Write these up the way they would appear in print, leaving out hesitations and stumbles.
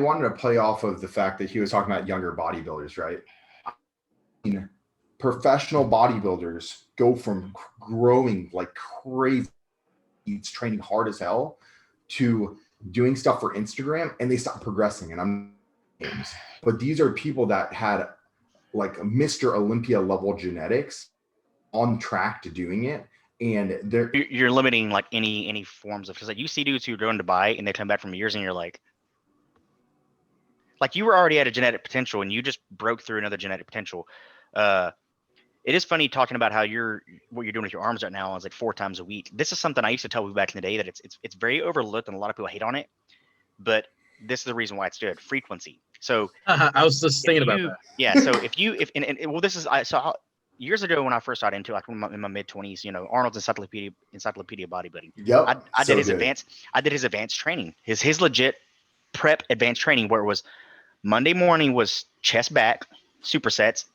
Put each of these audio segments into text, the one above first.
wanted to play off of the fact that he was talking about younger bodybuilders, right? I mean, professional bodybuilders go from growing like crazy, training hard as hell, to doing stuff for Instagram, and they stop progressing. And but these are people that had like Mr. Olympia level genetics on track to doing it. And you're limiting like any forms of, because like you see dudes who are going to Dubai and they come back from years and you're like you were already at a genetic potential and you just broke through another genetic potential. It is funny talking about how what you're doing with your arms right now is like 4 times a week. This is something I used to tell people back in the day that it's very overlooked and a lot of people hate on it, but this is the reason why it's good: frequency. So I was just thinking about that. Yeah. So years ago when I first got into, like in my mid-20s, you know, Arnold's Encyclopedia Bodybuilding. Yep. I did his advanced training, his legit prep advanced training, where it was Monday morning was chest back supersets,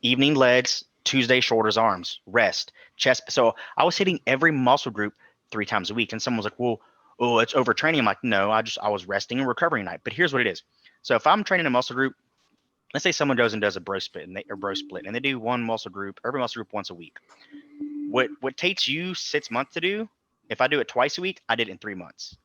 evening legs, Tuesday shoulders arms, rest, chest. So I was hitting every muscle group 3 times a week. And someone was like, well, oh, it's overtraining. I'm like, no, I was resting and recovering night. But here's what it is. So if I'm training a muscle group, let's say someone goes and does a bro split and they do one muscle group, every muscle group once a week. What takes you 6 months to do, if I do it twice a week, I did it in 3 months.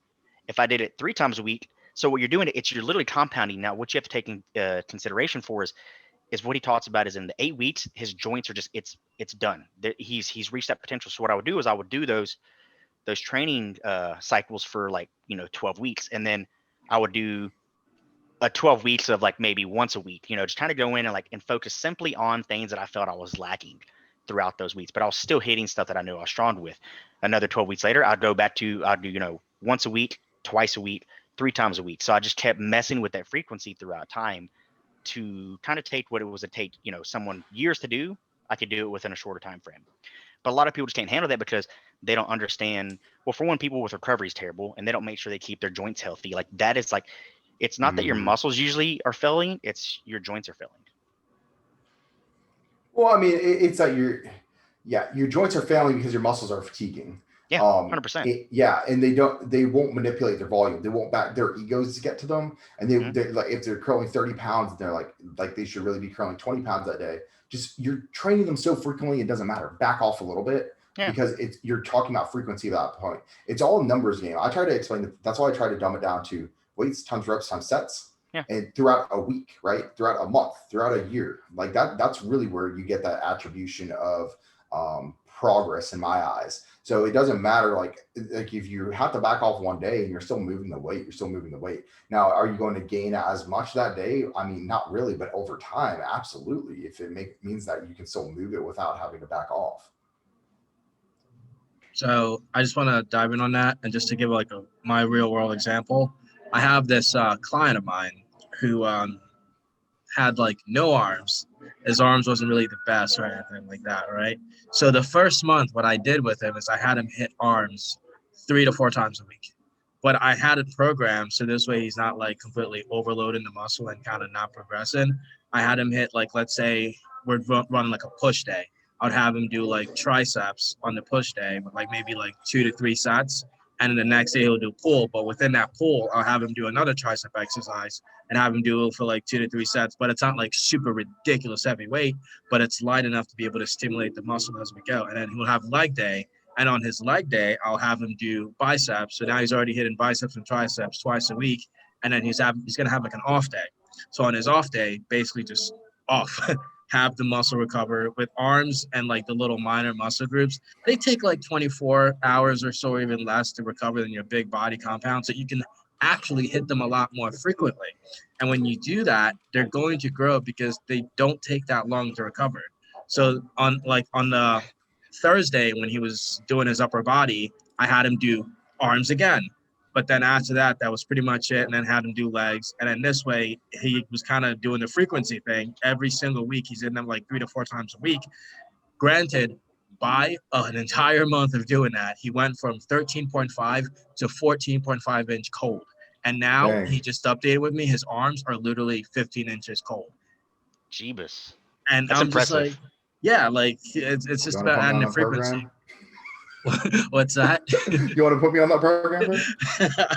If I did it 3 times a week, so what you're doing, you're literally compounding. Now, what you have to take in consideration for is what he talks about is in the 8 weeks, his joints are just, it's done. He's reached that potential. So what I would do is I would do those training cycles for 12 weeks. And then I would do 12 weeks of like maybe once a week, just kind of go in and focus simply on things that I felt I was lacking throughout those weeks, but I was still hitting stuff that I knew I was strong with. Another 12 weeks later, I'd do, once a week, twice a week, 3 times a week. So I just kept messing with that frequency throughout time to kind of take what it was to take, someone years to do. I could do it within a shorter time frame. But a lot of people just can't handle that because they don't understand. Well, for one, people with recovery is terrible, and they don't make sure they keep their joints healthy. Like that is like, it's not that your muscles usually are failing; it's your joints are failing. Well, I mean, it's like your joints are failing because your muscles are fatiguing. Yeah, 100%. And they won't manipulate their volume. They won't back their egos to get to them. And they're like, if they're curling 30 pounds, they're like they should really be curling 20 pounds that day. Just you're training them so frequently, it doesn't matter. Back off a little bit because you're talking about frequency at that point. It's all a numbers game. I try to explain that. That's why I try to dumb it down to weights times reps times sets. Yeah. And throughout a week, right? Throughout a month, throughout a year, like that's really where you get that attribution of progress in my eyes. So it doesn't matter like if you have to back off one day and you're still moving the weight, you're still moving the weight. Now, are you going to gain as much that day? I mean, not really, but over time, absolutely. If it means that you can still move it without having to back off. So I just want to dive in on that, and just to give my real world example, I have this client of mine who had no arms. His arms wasn't really the best or anything like that, right? So the first month, what I did with him is I had him hit arms 3 to 4 times a week. But I had it programmed so this way he's not completely overloading the muscle and kind of not progressing. I had him hit let's say we're running a push day. I would have him do triceps on the push day with maybe 2 to 3 sets. And then the next day he'll do pull, but within that pull, I'll have him do another tricep exercise and have him do it for 2 to 3 sets. But it's not super ridiculous heavy weight, but it's light enough to be able to stimulate the muscle as we go. And then he'll have leg day. And on his leg day, I'll have him do biceps. So now he's already hitting biceps and triceps twice a week. And then he's going to have an off day. So on his off day, basically just off. Have the muscle recover. With arms and the little minor muscle groups, they take 24 hours or so, even less, to recover than your big body compound. So you can actually hit them a lot more frequently. And when you do that, they're going to grow because they don't take that long to recover. So on the Thursday when he was doing his upper body, I had him do arms again. But then after that, that was pretty much it. And then had him do legs. And then this way, he was kind of doing the frequency thing. Every single week, he's in them 3 to 4 times a week. Granted, by an entire month of doing that, he went from 13.5 to 14.5 inch cold. And now he just updated with me. His arms are literally 15 inches cold. Jeebus. And that's I'm impressive. just it's just about adding the frequency. What's that? You want to put me on that program, bro?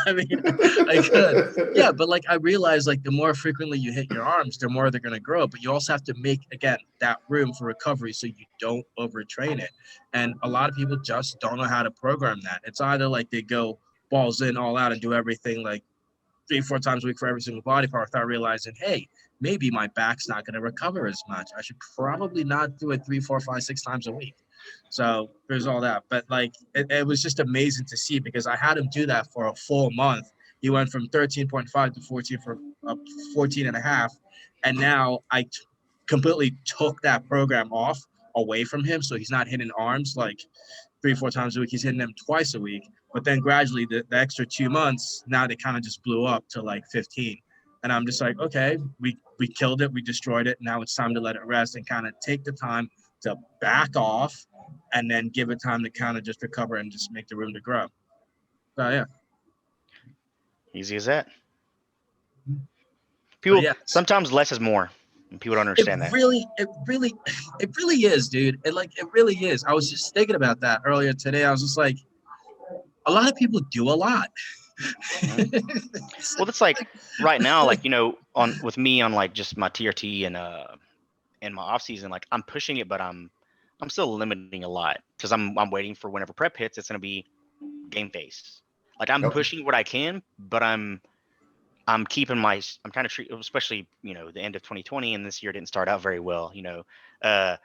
I mean, I could. Yeah, but like I realize like the more frequently you hit your arms, the more they're gonna grow. But you also have to make again that room for recovery so you don't overtrain it. And a lot of people just don't know how to program that. It's either like they go balls in all out and do everything like 3-4 times a week for every single body part without realizing, hey, maybe my back's not going to recover as much. I should probably not do it 3, 4, 5, 6 times a week. So there's all that. But like it was just amazing to see because I had him do that for a full month. He went from 13.5 to 14 for 14 and a half. And now completely took that program off away from him. So he's not hitting arms like 3-4 times a week. He's hitting them twice a week. But then gradually the extra 2 months, now they kind of just blew up to like 15. And I'm just like, okay, we killed it. We destroyed it. Now it's time to let it rest and kind of take the time to back off and then give it time to kind of just recover and just make the room to grow. So, yeah. Easy as that. People, yeah. sometimes less is more. And people don't understand that. It really is, dude. It really is. I was just thinking about that earlier today. I was just like, a lot of people do a lot. Well, it's like right now, like, you know, with me on like just my TRT and my off season, like I'm pushing it, but I'm still limiting a lot because I'm waiting for whenever prep hits, it's gonna be game face. Like I'm pushing what I can, but I'm keeping I'm trying to treat, especially, you know, the end of 2020 and this year didn't start out very well, you know,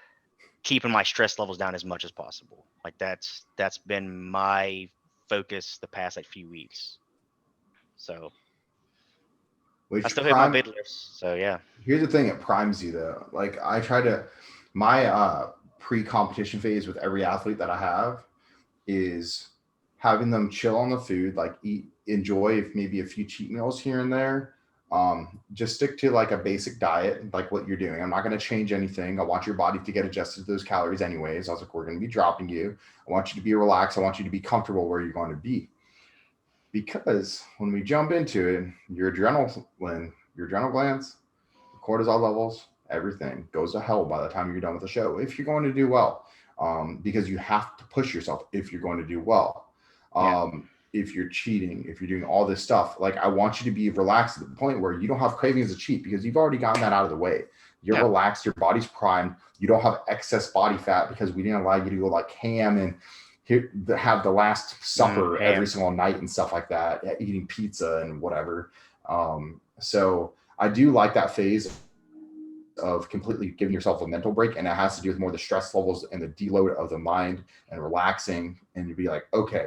keeping my stress levels down as much as possible. Like that's been my focus the past like few weeks. So I still hit my big lifts. So yeah. Here's the thing, it primes you though. Like I try to, my pre-competition phase with every athlete that I have is having them chill on the food, like enjoy maybe a few cheat meals here and there. Just stick to like a basic diet, like what you're doing. I'm not going to change anything. I want your body to get adjusted to those calories anyways. I was like, we're going to be dropping you. I want you to be relaxed. I want you to be comfortable where you're going to be. Because when we jump into it, your adrenal glands, cortisol levels, everything goes to hell by the time you're done with the show. If you're going to do well, because you have to push yourself if you're going to do well. If you're cheating, if you're doing all this stuff, like I want you to be relaxed at the point where you don't have cravings to cheat because you've already gotten that out of the way. You're relaxed, your body's primed, you don't have excess body fat because we didn't allow you to go like ham and have the last supper every single night and stuff like that, eating pizza and whatever. So I do like that phase of completely giving yourself a mental break, and it has to do with more the stress levels and the deload of the mind and relaxing, and you'd be like, okay,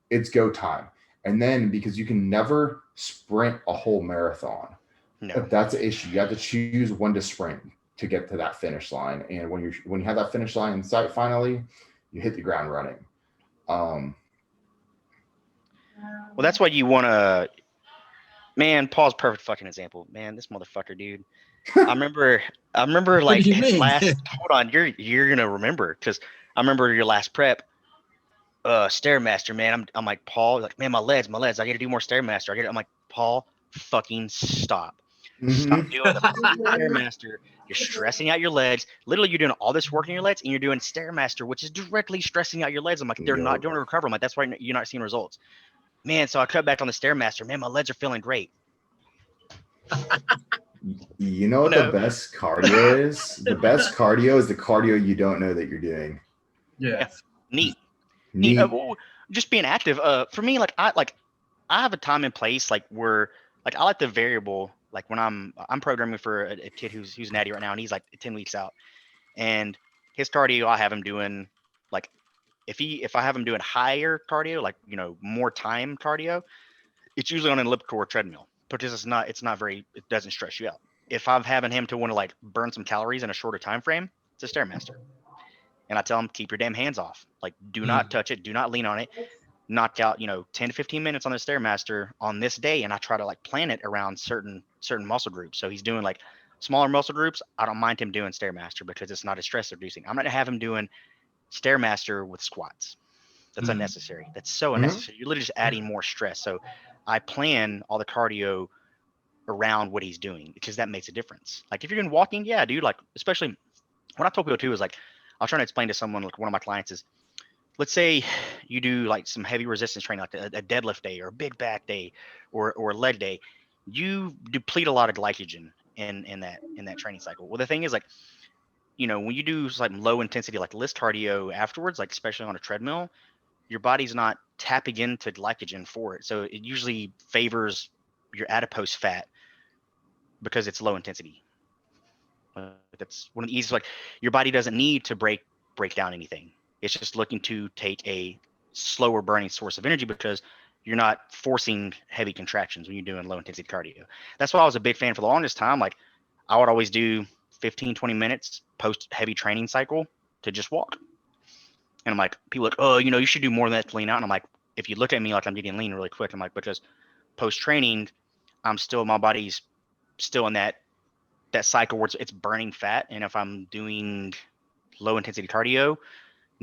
it's go time. And then because you can never sprint a whole marathon, that's the issue. You have to choose when to sprint to get to that finish line, and when you have that finish line in sight, finally you hit the ground running. Well, that's why you want to, man, Paul's perfect fucking example. Man, this motherfucker, dude. I remember like his last, hold on, you're going to remember, because I remember your last prep, Stairmaster, man. I'm like, Paul, like, man, my legs, I got to do more Stairmaster. I'm like, Paul, fucking stop. Stop doing the Stairmaster. You're stressing out your legs. Literally, you're doing all this work in your legs, and you're doing Stairmaster, which is directly stressing out your legs. I'm like, they're not doing a recovery. I'm like, that's why you're not seeing results. Man, so I cut back on the Stairmaster. Man, my legs are feeling great. You know what the best cardio is? The best cardio is the cardio you don't know that you're doing. Yeah. Neat. Just being active. For me, like I have a time and place like where like I like the variable. Like when I'm programming for a kid who's natty right now, and he's like 10 weeks out, and his cardio I have him doing like if I have him doing higher cardio, like, you know, more time cardio, it's usually on an elliptical or treadmill because it doesn't stress you out. If I'm having him to want to like burn some calories in a shorter time frame, it's a Stairmaster. And I tell him, keep your damn hands off. Like, do not touch it. Do not lean on it. Knock out, 10 to 15 minutes on the Stairmaster on this day. And I try to like plan it around certain muscle groups. So he's doing like smaller muscle groups. I don't mind him doing Stairmaster because it's not as stress reducing. I'm not gonna have him doing Stairmaster with squats. That's unnecessary. That's so unnecessary. You're literally just adding more stress. So I plan all the cardio around what he's doing because that makes a difference. Like if you're doing walking, yeah, dude, like especially when I told people too is like, I was trying to explain to someone, like one of my clients is, let's say you do like some heavy resistance training, like a deadlift day or a big back day or a leg day, you deplete a lot of glycogen in that training cycle. Well, the thing is, like, when you do like low intensity, like list cardio afterwards, like especially on a treadmill, your body's not tapping into glycogen for it. So it usually favors your adipose fat because it's low intensity. That's one of the easiest. Like, your body doesn't need to break down anything. It's just looking to take a slower burning source of energy because you're not forcing heavy contractions when you're doing low intensity cardio. That's why I was a big fan for the longest time. Like, I would always do 15, 20 minutes post heavy training cycle to just walk. And I'm like, people are like, oh, you should do more than that to lean out. And I'm like, if you look at me like I'm getting lean really quick, I'm like, because post training, my body's still in that cycle where it's burning fat. And if I'm doing low intensity cardio,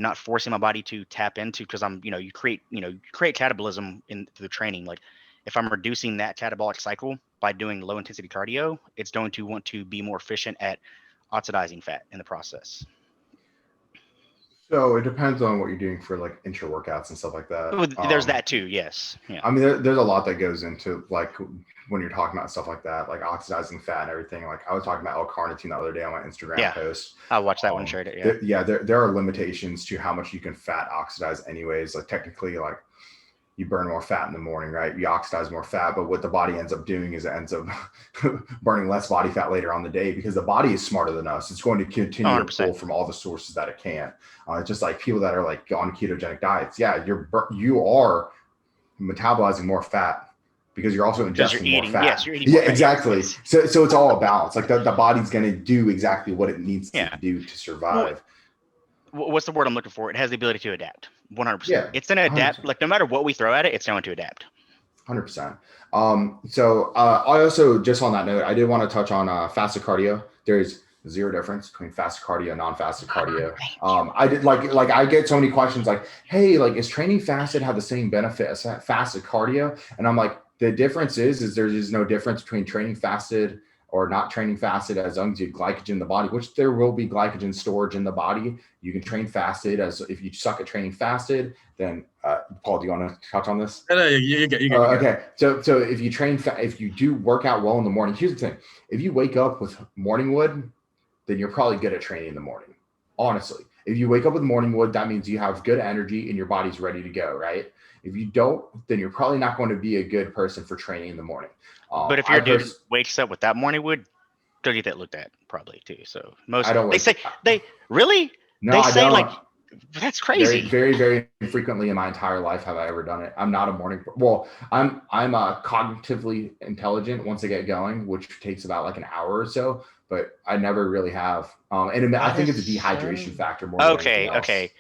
not forcing my body to tap into, because you create catabolism through the training. Like, if I'm reducing that catabolic cycle by doing low intensity cardio, it's going to want to be more efficient at oxidizing fat in the process. So it depends on what you're doing for like intra workouts and stuff like that. There's that too. Yes. Yeah. I mean, there's a lot that goes into like when you're talking about stuff like that, like oxidizing fat and everything. Like, I was talking about L-carnitine the other day on my Instagram post. I watched that one and shared it. Yeah. There are limitations to how much you can fat oxidize anyways. Like, technically, like, you burn more fat in the morning, right? You oxidize more fat, but what the body ends up doing is it ends up burning less body fat later on the day, because the body is smarter than us. It's going to continue 100%. to pull from all the sources that it can. It's just like people that are like on ketogenic diets. Yeah, you are metabolizing more fat because you're also ingesting more fat. Yes, you're eating more fat. Exactly. So it's all a balance. Like, the body's going to do exactly what it needs to do to survive. What's the word I'm looking for? It has the ability to adapt. 100%. Yeah, it's going to adapt. 100%. Like, no matter what we throw at it, it's going to adapt. 100%. So I also, just on that note, I did want to touch on fasted cardio. There's zero difference between fasted cardio and non-fasted cardio. I did like I get so many questions like, hey, like, is training fasted have the same benefit as fasted cardio? And I'm like, the difference is there is no difference between training fasted or not training fasted, as long as you have glycogen in the body, which there will be glycogen storage in the body. You can train fasted. As if you suck at training fasted, then Paul, do you want to touch on this? No, you get. Okay. So if you if you do work out well in the morning, here's the thing: if you wake up with morning wood, then you're probably good at training in the morning. Honestly, if you wake up with morning wood, that means you have good energy and your body's ready to go, right? If you don't, then you're probably not going to be a good person for training in the morning. But if your dude wakes up with that morning wood, go get that looked at probably too. So really? No, they I say don't. Like, that's crazy. Very, very, very frequently in my entire life have I ever done it. I'm not a morning. Well, I'm cognitively intelligent once I get going, which takes about like an hour or so. But I never really have. And I think it's a dehydration factor more. Okay.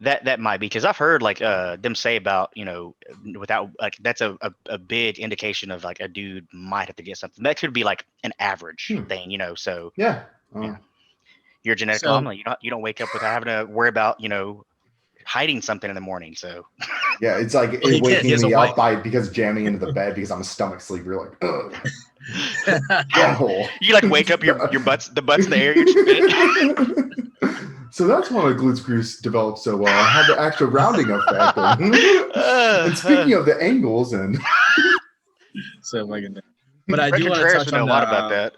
That might be, because I've heard like them say about, without, like, that's a big indication of like a dude might have to get something. That could be like an average thing, so yeah. You're genetic anomaly. You don't wake up without having to worry about, hiding something in the morning. So yeah, it's like it waking me up because jamming into the bed because I'm a stomach sleeper. You're like, ugh. You like wake up, your butt's in the air. You're just so that's why my glute screws developed so well. I had the extra rounding effect. And speaking of the angles and so like, but I do want to touch on a lot about that.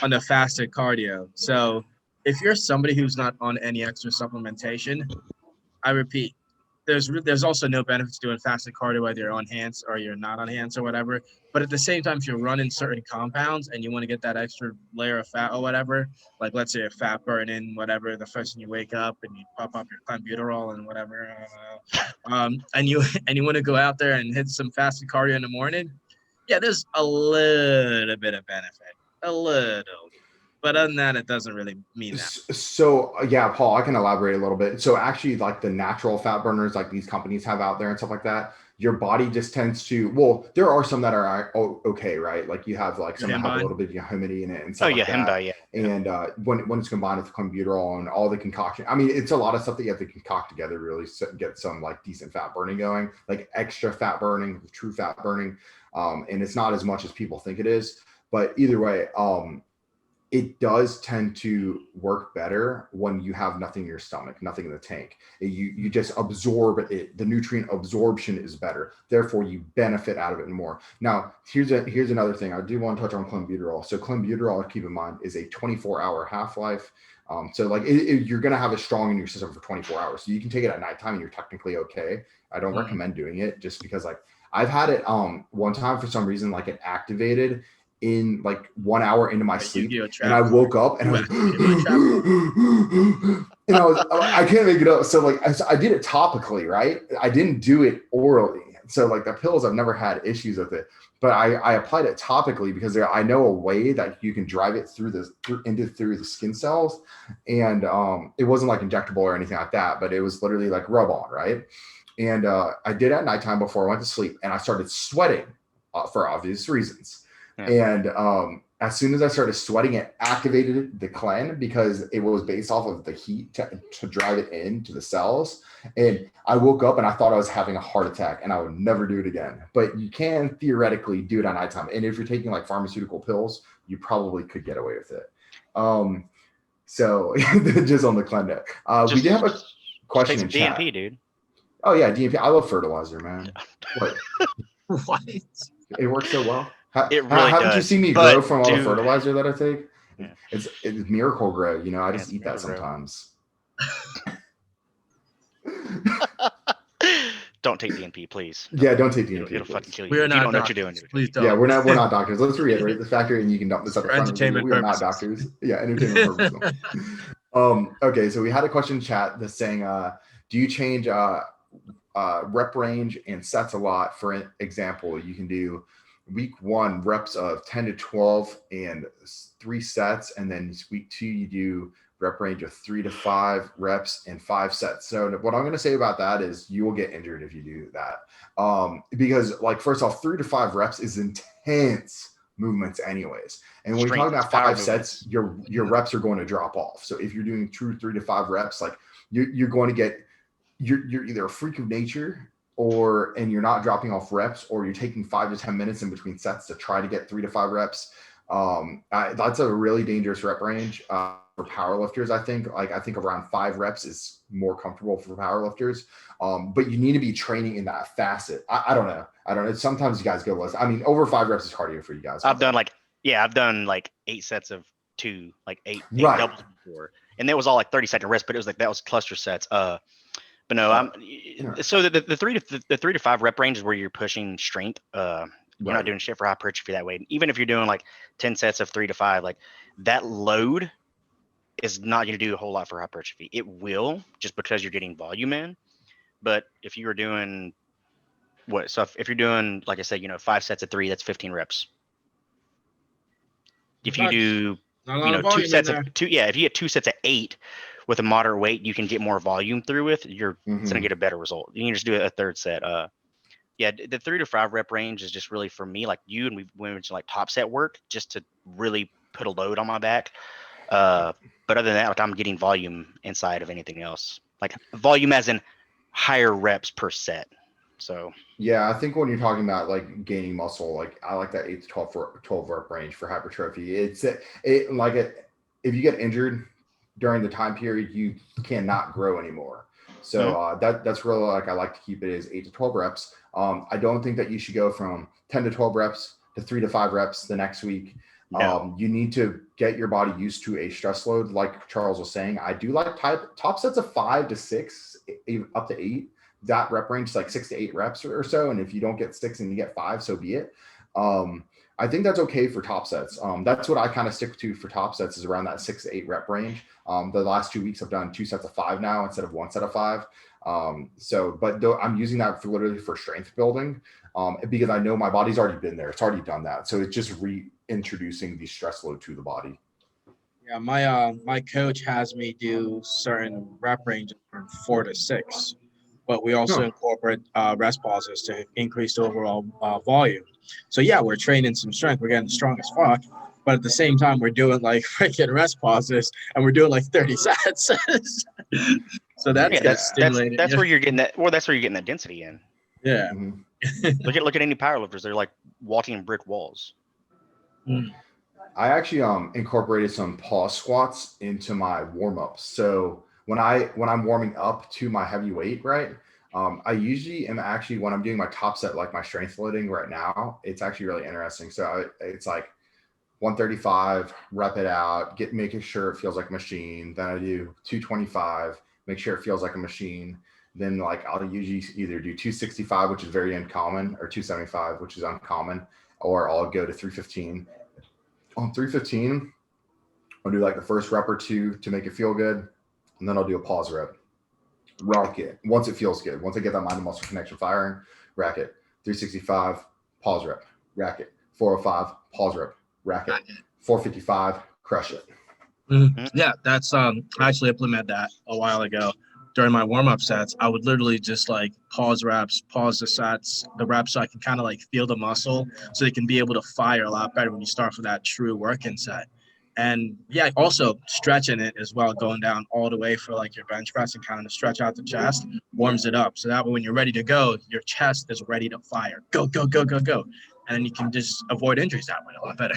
On the fasted cardio. So if you're somebody who's not on any extra supplementation, I repeat, there's also no benefit to doing fasted cardio whether you're on HANTS or you're not on HANTS or whatever. But at the same time, if you're running certain compounds and you want to get that extra layer of fat or whatever, like let's say a fat burn in whatever, the first time you wake up and you pop up your clenbuterol and whatever, and you want to go out there and hit some fasted cardio in the morning, yeah, there's a little bit of benefit, a little. But other than that, it doesn't really mean that. So yeah, Paul, I can elaborate a little bit. So actually, like the natural fat burners, like these companies have out there and stuff like that, your body just tends to. Well, there are some that are okay, right? Like you have like some that have a little bit of humidity in it and stuff like that. Yeah. And when it's combined with clenbuterol and all the concoction, I mean, it's a lot of stuff that you have to concoct together really to get some like decent fat burning going, like extra fat burning, true fat burning. And it's not as much as people think it is. But either way, it does tend to work better when you have nothing in your stomach, nothing in the tank. You just absorb it. The nutrient absorption is better. Therefore, you benefit out of it more. Now, here's another thing. I do want to touch on clenbuterol. So clenbuterol, keep in mind, is a 24-hour half-life. So like you're going to have it strong in your system for 24 hours. So you can take it at nighttime and you're technically okay. I don't recommend doing it just because like I've had it one time for some reason, like it activated in like 1 hour into my sleep, and I woke up and I was and I can't make it up. So like I did it topically, right? I didn't do it orally. So like the pills, I've never had issues with it, but I applied it topically because I know a way that you can drive it through the skin cells, and it wasn't like injectable or anything like that, but it was literally like rub on, right? And I did it at nighttime before I went to sleep, and I started sweating for obvious reasons. Yeah. And as soon as I started sweating, it activated the clen because it was based off of the heat to drive it into the cells. And I woke up and I thought I was having a heart attack, and I would never do it again. But you can theoretically do it at nighttime. And if you're taking like pharmaceutical pills, you probably could get away with it. So just on the clen deck. We did have a question in chat. DNP, dude. Oh yeah, DNP. I love fertilizer, man. What? What? It works so well. It really haven't does. you seen me grow from all the fertilizer that I take? Yeah. It's Miracle Grow. You know, I just eat that sometimes. Don't take DNP, please. Yeah, don't take DNP. It'll fucking kill you. We are you not don't know what doctors. you're doing. Please don't. Yeah, we're not doctors. Let's reiterate the factor, and you can dump this at the front. Entertainment We are not purposes. doctors. Yeah, entertainment purposes. Okay, so we had a question in chat that's saying, do you change rep range and sets a lot? For example, you can do week 1 reps of 10 to 12 and 3 sets, and then week 2 you do rep range of 3 to 5 reps and 5 sets. So what I'm going to say about that is you will get injured if you do that, because like first off, 3 to 5 reps is intense movements anyways, and when we're talking about 5 sets, your reps are going to drop off. So if you're doing true 3 to 5 reps, like you're going to get you're either a freak of nature and you're not dropping off reps, or you're taking 5 to 10 minutes in between sets to try to get 3 to 5 reps. That's a really dangerous rep range for powerlifters. I think around 5 reps is more comfortable for powerlifters. But you need to be training in that facet. I don't know. Sometimes you guys go less. I mean, over 5 reps is cardio for you guys. I've done like 8 sets of 2, like 8 right. doubles before, and that was all like 30-second rest, but it was like that was cluster sets. But no, so the 3 to 5 rep range is where you're pushing strength. You're not doing shit for hypertrophy that way. Even if you're doing like 10 sets of 3 to 5, like that load is not going to do a whole lot for hypertrophy. It will, just because you're getting volume in. But if you were doing if you're doing, like I said, 5 sets of 3, that's 15 reps. If you do, 2 sets of 2, if you get 2 sets of 8 with a moderate weight, you can get more volume through with. You're going to get a better result. You can just do a 3rd set. The 3 to 5 rep range is just really for me, like you, and we mentioned like top set work, just to really put a load on my back. But other than that, like I'm getting volume inside of anything else, like volume as in higher reps per set. So yeah, I think when you're talking about like gaining muscle, like I like that 8 to 12 rep range for hypertrophy. If you get injured during the time period, you cannot grow anymore. So that's really like I like to keep it as 8 to 12 reps. I don't think that you should go from 10 to 12 reps to 3 to 5 reps the next week. No. You need to get your body used to a stress load, like Charles was saying. I do like top sets of 5 to 6, up to 8. That rep range is like 6 to 8 reps or so. And if you don't get 6 and you get 5, so be it. I think that's okay for top sets. That's what I kind of stick to for top sets, is around that 6 to 8 rep range. The last 2 weeks I've done 2 sets of 5 now instead of 1 set of 5. But I'm using that literally for strength building, because I know my body's already been there. It's already done that. So it's just reintroducing the stress load to the body. Yeah, my coach has me do certain rep ranges from 4 to 6, but we also incorporate rest pauses to increase the overall volume. So yeah, we're training some strength. We're getting strong as fuck, but at the same time, we're doing like freaking rest pauses, and we're doing like 30 sets. So that's stimulating. That's where you're getting that. Well, that's where you're getting that density in. Yeah. Look at any powerlifters. They're like walking brick walls. I actually incorporated some pause squats into my warm ups. So when I'm warming up to my heavy weight, right? I usually am actually when I'm doing my top set, like my strength loading right now, it's actually really interesting. So it's like 135, rep it out, making sure it feels like a machine. Then I do 225, make sure it feels like a machine. Then like I'll usually either do 265, which is very uncommon, or 275, which is uncommon, or I'll go to 315. On 315, I'll do like the first rep or two to make it feel good, and then I'll do a pause rep. Rock it once it feels good. Once I get that mind and muscle connection firing, rack it. 365, pause rep, rack it. 405, pause rep, rack it. 455, crush it. Yeah, that's I actually implemented that a while ago. During my warm-up sets, I would literally just like pause reps, pause the reps, so I can kind of like feel the muscle, so they can be able to fire a lot better when you start for that true working set. And yeah, also stretching it as well, going down all the way for like your bench press and kind of stretch out the chest, warms it up. So that way when you're ready to go, your chest is ready to fire. Go, go, go, go, go. And then you can just avoid injuries that way a lot better.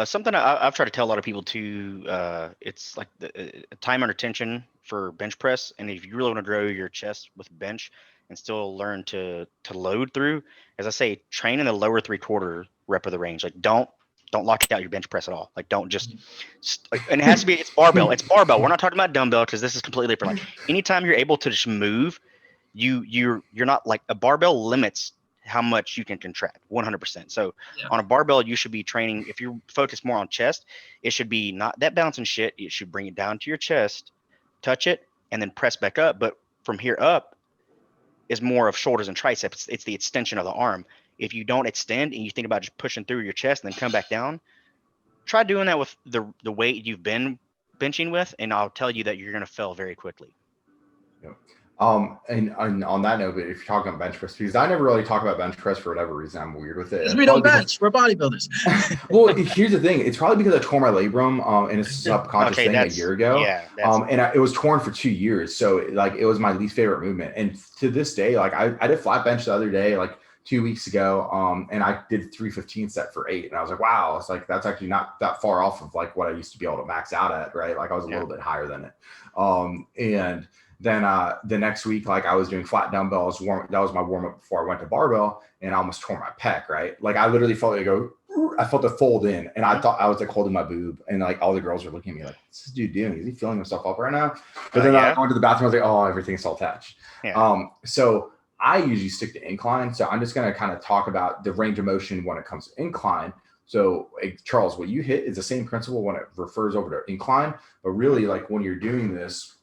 Something I've tried to tell a lot of people too, it's like the time under tension for bench press. And if you really want to grow your chest with bench and still learn to load through, as I say, train in the lower 3/4 rep of the range. Like don't lock out your bench press at all. Like don't just like, and it has to be, it's barbell. It's barbell. We're not talking about dumbbell because this is completely different. Like anytime you're able to just move, you're not like a barbell limits how much you can contract 100%. So on a barbell, you should be training. If you're focused more on chest, it should be not that bouncing shit. You should bring it down to your chest, touch it, and then press back up. But from here up is more of shoulders and triceps. It's the extension of the arm. If you don't extend and you think about just pushing through your chest and then come back down, try doing that with the weight you've been benching with, and I'll tell you that you're going to fail very quickly. Yep. And on that note, but if you're talking about bench press, because I never really talk about bench press for whatever reason, I'm weird with it. Because we don't bench, we're bodybuilders. Well, here's the thing. It's probably because I tore my labrum and it's a subconscious thing a year ago. Yeah. It was torn for 2 years. So like it was my least favorite movement. And to this day, like I did flat bench the other day, like 2 weeks ago. And I did 315 set for 8. And I was like, wow, it's like, that's actually not that far off of like what I used to be able to max out at. Right. Like I was a little bit higher than it. And then the next week, like I was doing flat dumbbells. That was my warm up before I went to barbell, and I almost tore my pec. Right, like I literally felt it go. I felt it fold in, and I thought I was like holding my boob, and like all the girls were looking at me like, "What's this dude doing? Is he feeling himself up right now?" But then I went to the bathroom. I was like, "Oh, everything's all attached." Yeah. So I usually stick to incline. So I'm just gonna kind of talk about the range of motion when it comes to incline. So Charles, what you hit is the same principle when it refers over to incline, but really like when you're doing this,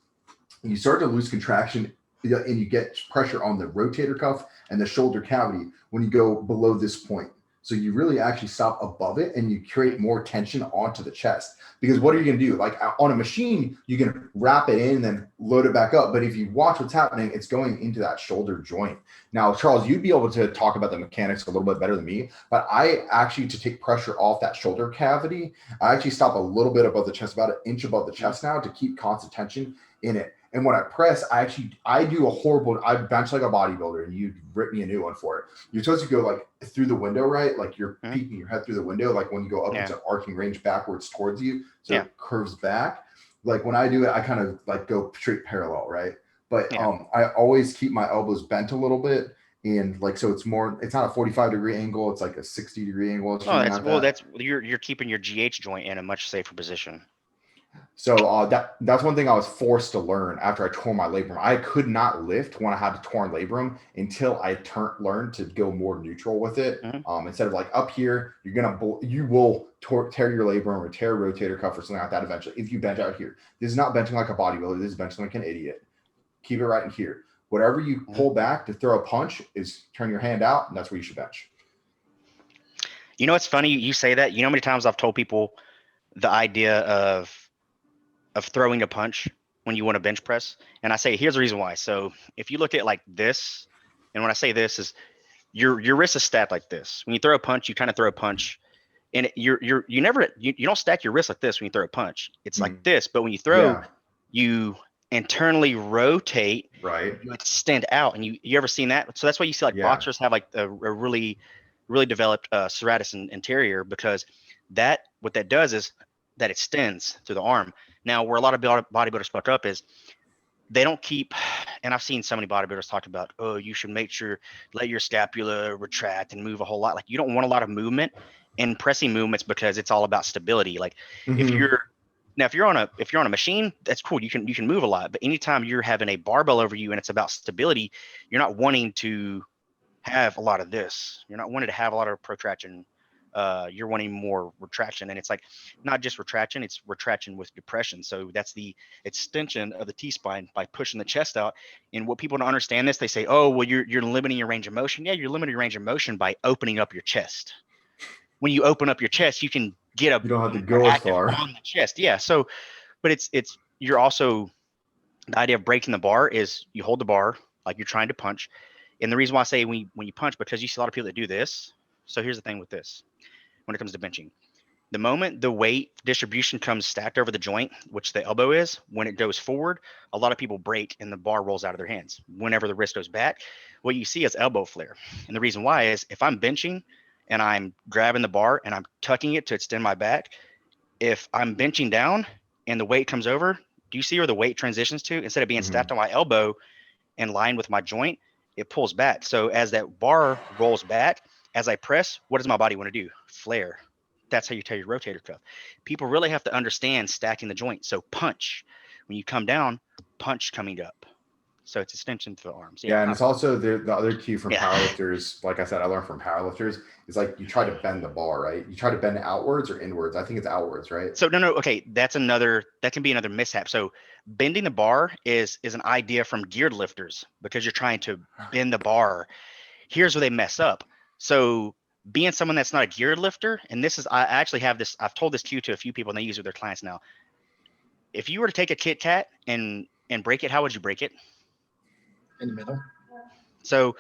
you start to lose contraction and you get pressure on the rotator cuff and the shoulder cavity when you go below this point. So you really actually stop above it and you create more tension onto the chest. Because what are you going to do? Like on a machine, you can wrap it in and then load it back up. But if you watch what's happening, it's going into that shoulder joint. Now, Charles, you'd be able to talk about the mechanics a little bit better than me. But I actually, to take pressure off that shoulder cavity, I actually stop a little bit above the chest, about an inch above the chest now, to keep constant tension in it. And when I press, I bench like a bodybuilder, and you rip me a new one for it. You're supposed to go like through the window, right? Like you're peeking your head through the window. Like when you go up, it's an arcing range backwards towards you. So it curves back. Like when I do it, I kind of like go straight parallel, right? But I always keep my elbows bent a little bit. And like, so it's not a 45-degree angle. It's like a 60-degree angle. You're keeping your GH joint in a much safer position. So that's one thing I was forced to learn after I tore my labrum. I could not lift when I had a torn labrum until I learned to go more neutral with it. Instead of like up here, you will tear your labrum or tear a rotator cuff or something like that eventually if you bench out here. This is not benching like a bodybuilder. This is benching like an idiot. Keep it right in here. Whatever you pull back to throw a punch is turn your hand out, and that's where you should bench. You know, it's funny you say that. You know how many times I've told people the idea of throwing a punch when you want to bench press, and I say here's the reason why. So if you look at like this, and when I say this is your wrist is stacked like this. When you throw a punch, you kind of throw a punch, and you don't stack your wrist like this when you throw a punch. It's like this, but when you throw, you internally rotate, right? You extend out, and you ever seen that? So that's why you see like boxers have like a really developed serratus anterior, because what that does is that extends through the arm. Now, where a lot of bodybuilders fuck up is they don't keep, and I've seen so many bodybuilders talk about, oh, you should make sure, let your scapula retract and move a whole lot. Like, you don't want a lot of movement in pressing movements because it's all about stability. Like, if you're on a machine, that's cool. You can move a lot, but anytime you're having a barbell over you and it's about stability, you're not wanting to have a lot of this. You're not wanting to have a lot of protraction. You're wanting more retraction, and it's like not just retraction, it's retraction with depression. So that's the extension of the T-spine by pushing the chest out. And what people don't understand this, they say, oh, well, you're limiting your range of motion. Yeah, you're limiting your range of motion by opening up your chest. When you open up your chest, you can get You don't have to go as far on the chest. Yeah. So, but it's you're also, the idea of breaking the bar is you hold the bar like you're trying to punch. And the reason why I say when you punch, because you see a lot of people that do this. So here's the thing with this. When it comes to benching, the moment the weight distribution comes stacked over the joint, which the elbow is, when it goes forward, a lot of people break and the bar rolls out of their hands. Whenever the wrist goes back, what you see is elbow flare. And the reason why is if I'm benching and I'm grabbing the bar and I'm tucking it to extend my back, if I'm benching down and the weight comes over, do you see where the weight transitions to? Instead of being stacked on my elbow and lined with my joint, it pulls back. So as that bar rolls back, as I press, what does my body want to do? Flare. That's how you tear your rotator cuff. People really have to understand stacking the joint. So punch. When you come down, punch coming up. So it's extension to the arms. Yeah, and it's also the other cue from powerlifters. Like I said, I learned from powerlifters is like you try to bend the bar, right? You try to bend it outwards or inwards. I think it's outwards, right? So no, okay, that can be another mishap. So bending the bar is an idea from geared lifters because you're trying to bend the bar. Here's where they mess up. So being someone that's not a geared lifter, and I actually have this, I've told this cue to a few people and they use it with their clients now. If you were to take a Kit Kat and break it, how would you break it? In the middle. So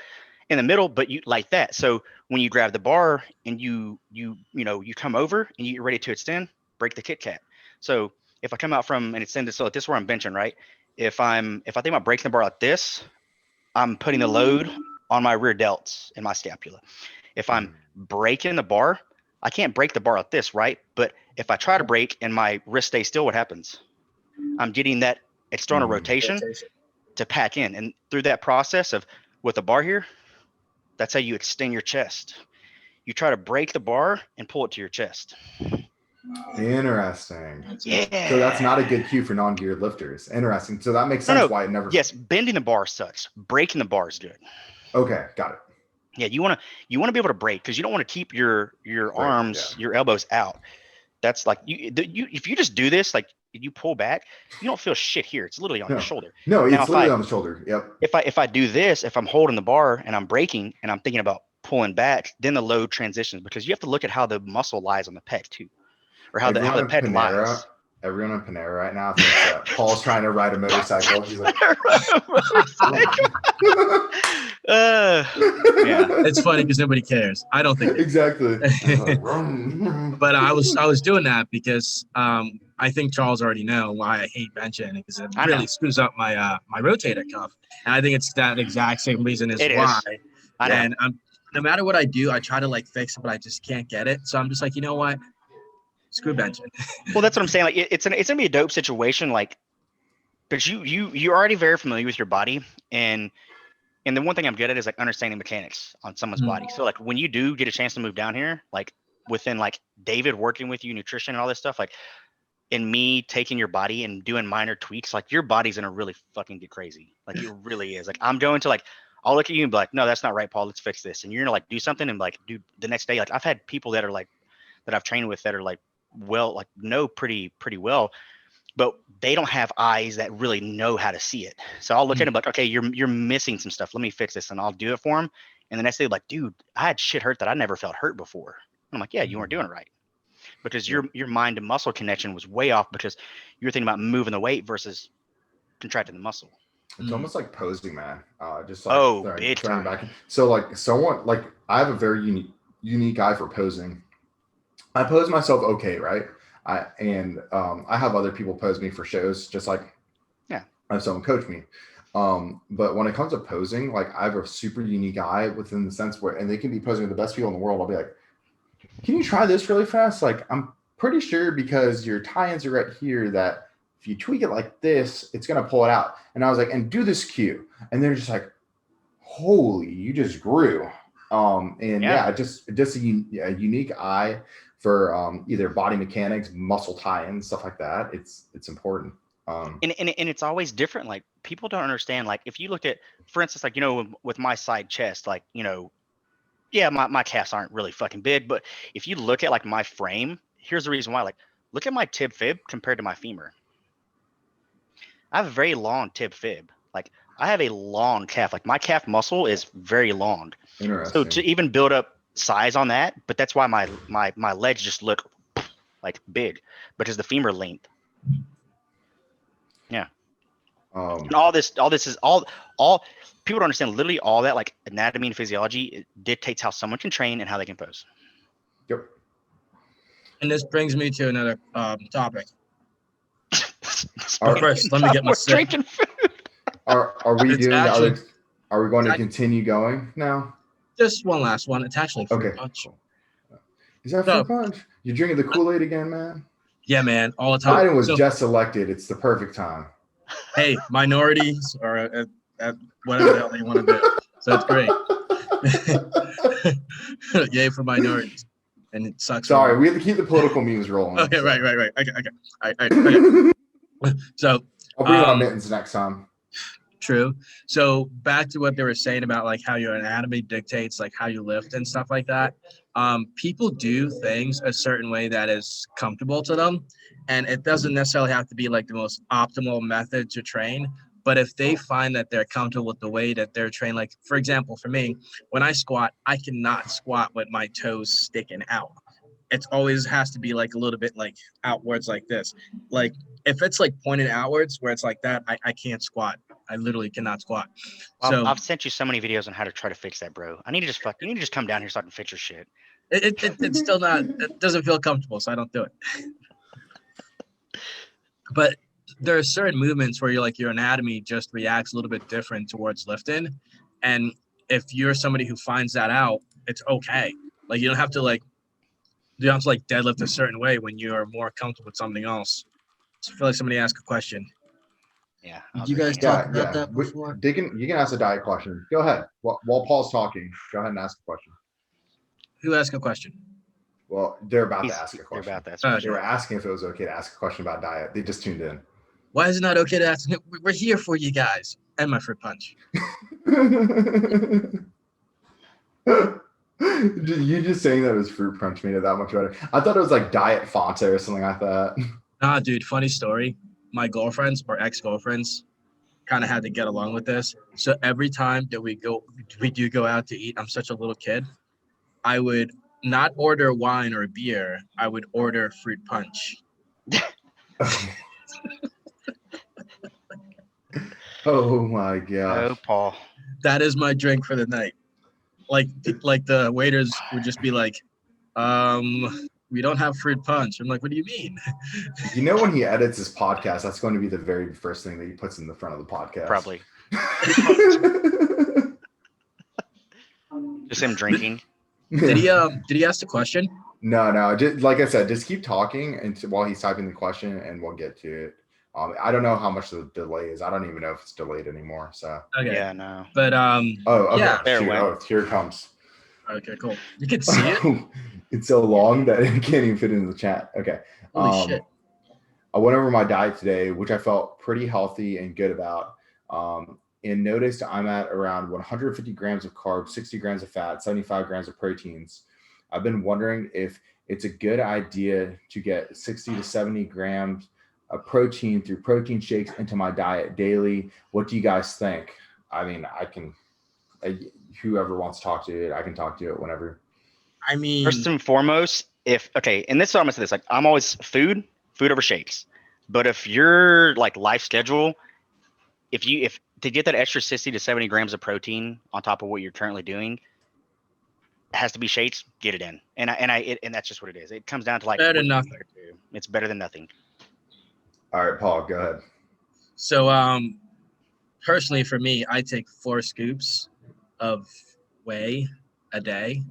in the middle, but you like that. So when you grab the bar and you come over and you're ready to extend, break the Kit Kat. So if I come out from and extend it, so this is where I'm benching, right? If I think about breaking the bar like this, I'm putting the load on my rear delts and my scapula. If I'm breaking the bar, I can't break the bar like this, right? But if I try to break and my wrist stays still, what happens? I'm getting that external rotation to pack in. And through that process of with the bar here, that's how you extend your chest. You try to break the bar and pull it to your chest. Interesting. Yeah. So that's not a good cue for non-geared lifters. Interesting. So that makes sense why it never. Yes, bending the bar sucks. Breaking the bar is good. Okay, got it. Yeah, you want to be able to break because you don't want to keep your arms, your elbows out. That's like if you just do this, like you pull back, you don't feel shit here. It's literally on your shoulder. No, it's literally on the shoulder. Yep. If I do this, if I'm holding the bar and I'm breaking and I'm thinking about pulling back, then the load transitions because you have to look at how the muscle lies on the pec too, or how the pec lies. Everyone on Panera right now thinks that Paul's trying to ride a motorcycle. He's like, yeah, it's funny because nobody cares. I don't think exactly. But I was doing that because I think Charles already know why I hate benching because it really screws up my my rotator cuff, and I think it's that exact same reason as why. And no matter what I do, I try to like fix it, but I just can't get it. So I'm just like, you know what? Screw benching. Well, that's what I'm saying. Like it's gonna be a dope situation, like because you're already very familiar with your body, and the one thing I'm good at is like understanding mechanics on someone's body. So like when you do get a chance to move down here, like within like David working with you, nutrition and all this stuff, like in me taking your body and doing minor tweaks, like your body's gonna really fucking get crazy. Like it really is. Like I'm going to like I'll look at you and be like, no, that's not right, Paul. Let's fix this. And you're gonna like do something and like do the next day. Like I've had people that are like that I've trained with that are like know pretty well, but they don't have eyes that really know how to see it. So I'll look at them like, okay, you're missing some stuff. Let me fix this, and I'll do it for them. And the next day, like, dude, I had shit hurt that I never felt hurt before. And I'm like, yeah, you weren't doing it right because your mind to muscle connection was way off because you're thinking about moving the weight versus contracting the muscle. It's almost like posing, man. Just like big time. Back. So like someone like I have a very unique eye for posing. I pose myself okay, right? I have other people pose me for shows, just like I have someone coach me. But when it comes to posing, like I have a super unique eye within the sense where, and they can be posing with the best people in the world. I'll be like, can you try this really fast? Like, I'm pretty sure because your tie-ins are right here that if you tweak it like this, it's going to pull it out. And I was like, and do this cue. And they're just like, holy, you just grew. And yeah, just a unique eye for either body mechanics, muscle tie-ins, stuff like that. It's important. And it's always different. Like, people don't understand. Like, if you looked at, for instance, like, with my side chest, like, yeah, my calves aren't really fucking big, but if you look at like my frame, here's the reason why. Like, look at my tib fib compared to my femur. I have a very long tib fib. Like, I have a long calf. Like, my calf muscle is very long. Interesting. So to even build up size on that, but that's why my legs just look like big, because the femur length. Yeah. And all this is all people don't understand. Literally all that, like, anatomy and physiology, it dictates how someone can train and how they can pose. Yep. And this brings me to another topic. But first, let me get my sip. Are we It's doing actually- the other? Are we going to continue going now? Just one last one. It's actually fruit punch. Cool. Is that fruit punch? You're drinking the Kool-Aid again, man? Yeah, man, all the time. Biden was just elected. It's the perfect time. Hey, minorities are at whatever the hell they want to do. So it's great. Yay for minorities. And it sucks. Sorry, we have to keep the political memes rolling. Okay, right. Okay. So I'll bring on mittens next time. True. So back to what they were saying about like how your anatomy dictates like how you lift and stuff like that. People do things a certain way that is comfortable to them, and it doesn't necessarily have to be like the most optimal method to train. But if they find that they're comfortable with the way that they're trained, like for example, for me, when I squat, I cannot squat with my toes sticking out. It always has to be like a little bit like outwards like this. Like if it's like pointed outwards where it's like that, I can't squat. I literally cannot squat. So I've sent you so many videos on how to try to fix that, bro. You need to just come down here so I can fix your shit. It's still not, it doesn't feel comfortable, so I don't do it. But there are certain movements where your anatomy just reacts a little bit different towards lifting. And if you're somebody who finds that out, it's okay. Like you don't have to deadlift a certain way when you're more comfortable with something else. So I feel like somebody asked a question. Yeah. Did you guys talk about that before? You can ask a diet question. Go ahead. While Paul's talking, go ahead and ask a question. Who asked a question? Well, they're about to ask a question. They're about to ask a question. They were asking if it was okay to ask a question about diet. They just tuned in. Why is it not okay to ask? We're here for you guys. And my fruit punch. You just saying that was fruit punch made it that much better. I thought it was like diet Fanta or something like that. Nah, dude, funny story. My girlfriends or ex-girlfriends kind of had to get along with this. So every time that we do go out to eat, I'm such a little kid, I would not order wine or beer. I would order fruit punch. Oh my god. Oh, Paul. That is my drink for the night. Like the waiters would just be like, we don't have fruit punch. I'm like, what do you mean? You know, when he edits his podcast, that's going to be the very first thing that he puts in the front of the podcast. Probably. Just him drinking. Did he ask the question? No. Just like I said, just keep talking while he's typing the question, and we'll get to it. I don't know how much the delay is. I don't even know if it's delayed anymore. So Okay. Yeah, no. But oh, okay. yeah. Oh, here it comes. Okay, cool. You can see it. It's so long that it can't even fit into the chat. Okay. Holy shit. I went over my diet today, which I felt pretty healthy and good about. And noticed I'm at around 150 grams of carbs, 60 grams of fat, 75 grams of proteins. I've been wondering if it's a good idea to get 60 to 70 grams of protein through protein shakes into my diet daily. What do you guys think? I mean, whoever wants to talk to it, I can talk to it whenever. I mean, First and foremost, and this is what I'm gonna say this, like, I'm always food over shakes. But if your like life schedule, if to get that extra 60 to 70 grams of protein on top of what you're currently doing, it has to be shakes, get it in. And that's just what it is. It comes down to like better than nothing. It's better than nothing. All right, Paul, go ahead. So personally for me, I take 4 scoops of whey a day.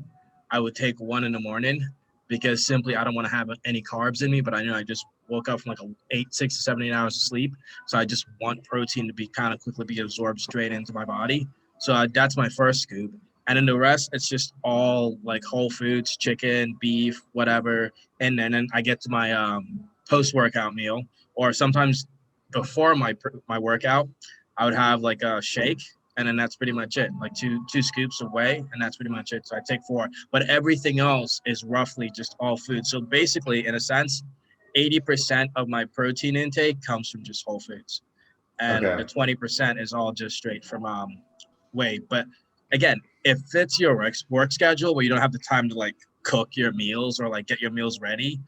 I would take 1 in the morning, because simply I don't want to have any carbs in me, but I know I just woke up from like 6 to 7, 8 hours of sleep. So I just want protein to be kind of quickly be absorbed straight into my body. So that's my first scoop. And then the rest, it's just all like whole foods, chicken, beef, whatever. And then I get to my post-workout meal, or sometimes before my workout, I would have like a shake, and then that's pretty much it. Like two scoops away, and that's pretty much it. So I take 4, but everything else is roughly just all food. So basically, in a sense, 80% of my protein intake comes from just whole foods, and Okay. the 20% is all just straight from whey. But again, if it's your work schedule where you don't have the time to like cook your meals or like get your meals ready,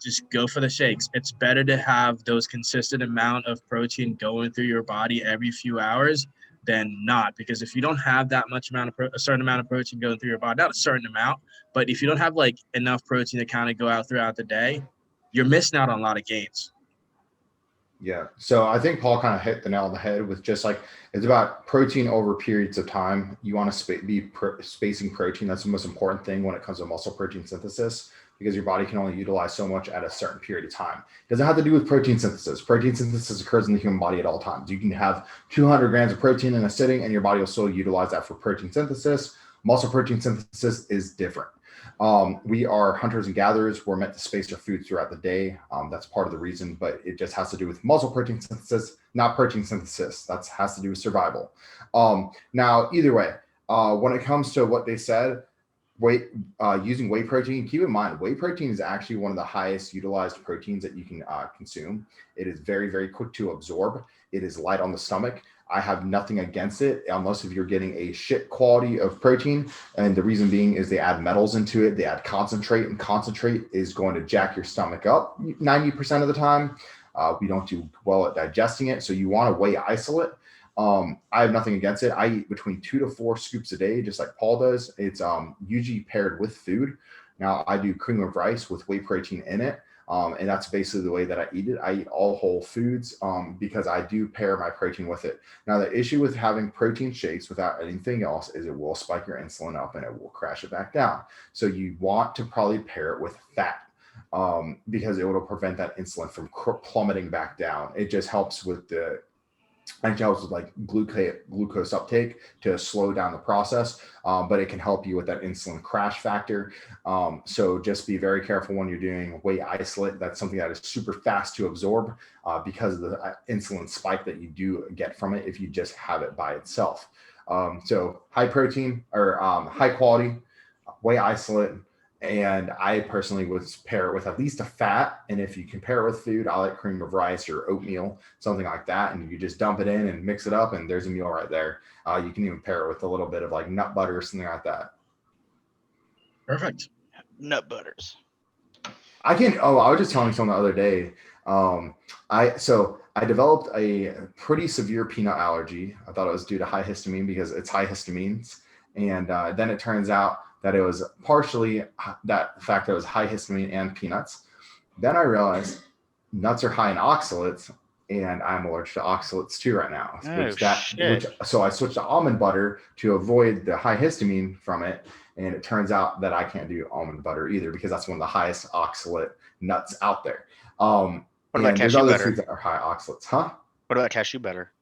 just go for the shakes. It's better to have those consistent amount of protein going through your body every few hours than not. Because if you don't have that much amount of a certain amount of protein going through your body, not a certain amount, but if you don't have like enough protein to kind of go out throughout the day, you're missing out on a lot of gains. Yeah. So I think Paul kind of hit the nail on the head with just like, it's about protein over periods of time. You want to be spacing protein. That's the most important thing when it comes to muscle protein synthesis, because your body can only utilize so much at a certain period of time. It doesn't have to do with protein synthesis. Protein synthesis occurs in the human body at all times. You can have 200 grams of protein in a sitting and your body will still utilize that for protein synthesis. Muscle protein synthesis is different. We are hunters and gatherers. We're meant to space our food throughout the day. That's part of the reason, but it just has to do with muscle protein synthesis, not protein synthesis. That has to do with survival. Now, either way, when it comes to what they said, using whey protein, keep in mind, whey protein is actually one of the highest utilized proteins that you can consume. It is very, very quick to absorb. It is light on the stomach. I have nothing against it, unless if you're getting a shit quality of protein. And the reason being is they add metals into it. They add concentrate, and concentrate is going to jack your stomach up 90% of the time. We don't do well at digesting it. So you want a whey isolate. I have nothing against it. I eat between 2 to 4 scoops a day, just like Paul does. It's usually paired with food. Now I do cream of rice with whey protein in it. And that's basically the way that I eat it. I eat all whole foods because I do pair my protein with it. Now, the issue with having protein shakes without anything else is it will spike your insulin up and it will crash it back down. So you want to probably pair it with fat because it will prevent that insulin from plummeting back down. It just helps with like glucose uptake to slow down the process, but it can help you with that insulin crash factor. So just be very careful when you're doing whey isolate. That's something that is super fast to absorb because of the insulin spike that you do get from it if you just have it by itself. So high protein or high quality whey isolate. And I personally would pair it with at least a fat. And if you can pair it with food, I like cream of rice or oatmeal, something like that. And you just dump it in and mix it up and there's a meal right there. You can even pair it with a little bit of like nut butter or something like that. Perfect. Nut butters. I was just telling someone the other day. I developed a pretty severe peanut allergy. I thought it was due to high histamine because it's high histamines. And then it turns out that it was partially that fact that it was high histamine and peanuts. Then I realized nuts are high in oxalates, and I'm allergic to oxalates too right now. So I switched to almond butter to avoid the high histamine from it. And it turns out that I can't do almond butter either because that's one of the highest oxalate nuts out there. What about there's cashew other butter? foods that are high oxalates, huh? What about cashew butter?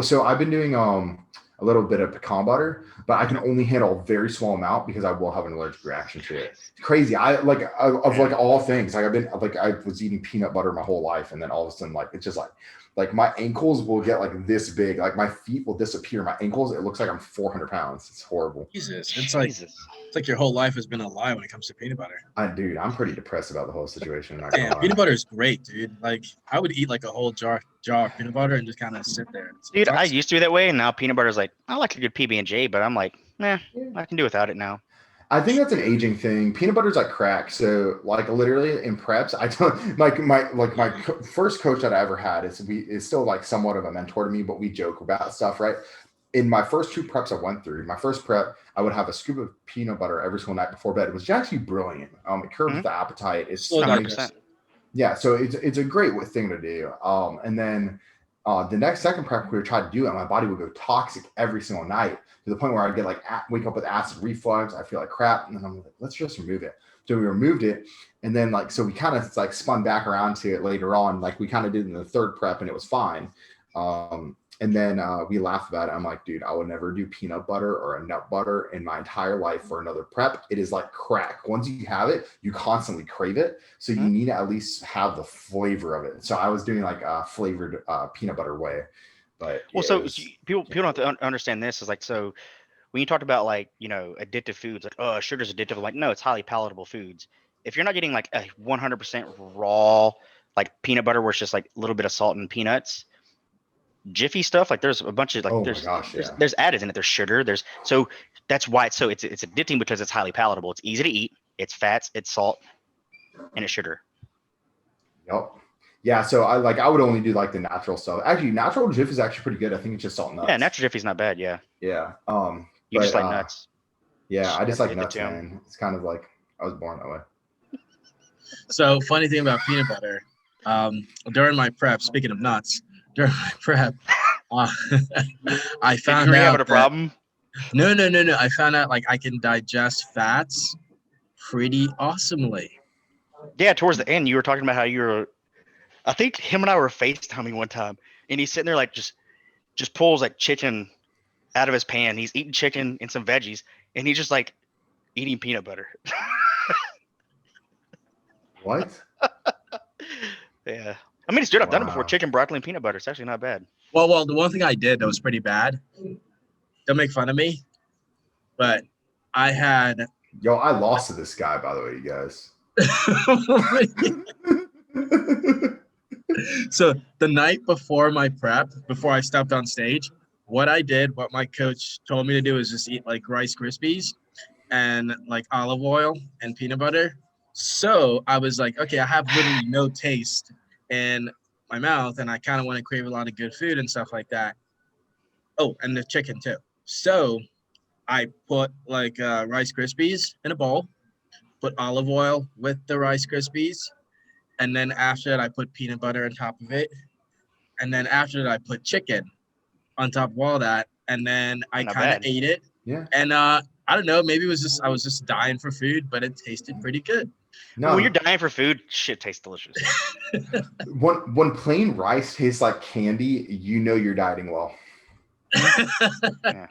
So I've been doing a little bit of pecan butter, but I can only handle a very small amount because I will have an allergic reaction to it. It's crazy. Of all things, I was eating peanut butter my whole life, and then all of a sudden, it's just like my ankles will get like this big, like my feet will disappear. My ankles, it looks like I'm 400 pounds. It's horrible. Jesus, it's like your whole life has been a lie when it comes to peanut butter. Dude, I'm pretty depressed about the whole situation. Damn, peanut butter is great, dude. Like I would eat like a whole jar of peanut butter and just kind of sit there. Dude, I used to be that way, and now peanut butter is like, I like a good PB&J, but I'm like, I can do without it now. I think that's an aging thing. Peanut butter's like crack. So like literally in preps, I don't my first coach that I ever had is still like somewhat of a mentor to me, but we joke about stuff, right? In my first 2 preps I went through, my first prep, I would have a scoop of peanut butter every single night before bed. It was actually brilliant. It curbs the appetite. It's 100%. Yeah, so it's a great thing to do. And then the next second prep we would try to do it, my body would go toxic every single night to the point where I'd get like wake up with acid reflux. I feel like crap, and then I'm like, let's just remove it. So we removed it, and then like so we kind of like spun back around to it later on. Like we kind of did in the third prep, and it was fine. And then we laughed about it. I'm like, dude, I would never do peanut butter or a nut butter in my entire life for another prep. It is like crack. Once you have it, you constantly crave it. So you need to at least have the flavor of it. So I was doing like a flavored peanut butter whey. But well, so people don't have to understand this. Is like, so when you talked about like, you know, addictive foods, like, oh, sugar's addictive. I'm like, no, it's highly palatable foods. If you're not getting like a 100% raw, like peanut butter, where it's just like a little bit of salt and peanuts, Jiffy stuff, like there's a bunch of like there's additives in it. There's sugar. So that's why it's addicting, because it's highly palatable. It's easy to eat. It's fats. It's salt, and it's sugar. Yep. Yeah. So I would only do like the natural stuff. Actually, natural Jiffy is actually pretty good. I think it's just salt and nuts. Yeah, natural Jiffy's not bad. Yeah. Yeah. You just like nuts. Yeah, I just like nuts, man. It's kind of like I was born that way. So funny thing about peanut butter, during my prep, speaking of nuts, during my prep, I found out having a problem. No. I found out like I can digest fats pretty awesomely. Yeah, towards the end, you were talking about how you were. I think him and I were FaceTiming one time, and he's sitting there like just pulls like chicken out of his pan. He's eating chicken and some veggies, and he's just like eating peanut butter. What? Yeah. I mean, it's good. I've done it before. Chicken, broccoli, and peanut butter. It's actually not bad. Well, the one thing I did that was pretty bad. Don't make fun of me, but I had. Yo, I lost to this guy, by the way, you guys. So the night before my prep, before I stepped on stage, what my coach told me to do is just eat like Rice Krispies and like olive oil and peanut butter. So I was like, okay, I have literally no taste in my mouth, and I kind of want to crave a lot of good food and stuff like that. Oh, and the chicken too. So I put like Rice Krispies in a bowl, put olive oil with the Rice Krispies, and then after that I put peanut butter on top of it, and then after that I put chicken on top of all that, and then I kind of ate it. Yeah. And I don't know, maybe I was just dying for food, but it tasted pretty good. No, when you're dying for food, shit tastes delicious. When plain rice tastes like candy, you know you're dieting well. Yeah.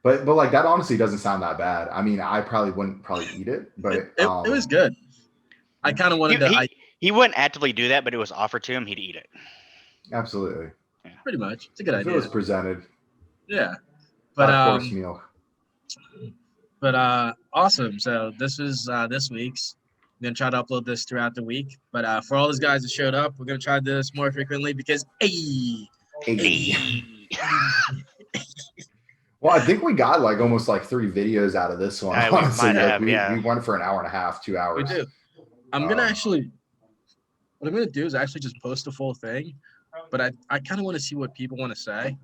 But like that honestly doesn't sound that bad. I mean, I wouldn't eat it, but it was good. I kind of wanted he wouldn't actively do that, but it was offered to him, he'd eat it. Absolutely. Yeah. Pretty much. It's a good idea. If it was presented. Yeah. But course meal. But awesome. So this is this week's. I'm gonna try to upload this throughout the week. But for all those guys that showed up, we're gonna try to do this more frequently because Well, I think we got like almost like 3 videos out of this one. Honestly, we went for an hour and a half, 2 hours. We do. I'm gonna actually. What I'm gonna do is actually just post the full thing, but I kind of want to see what people want to say.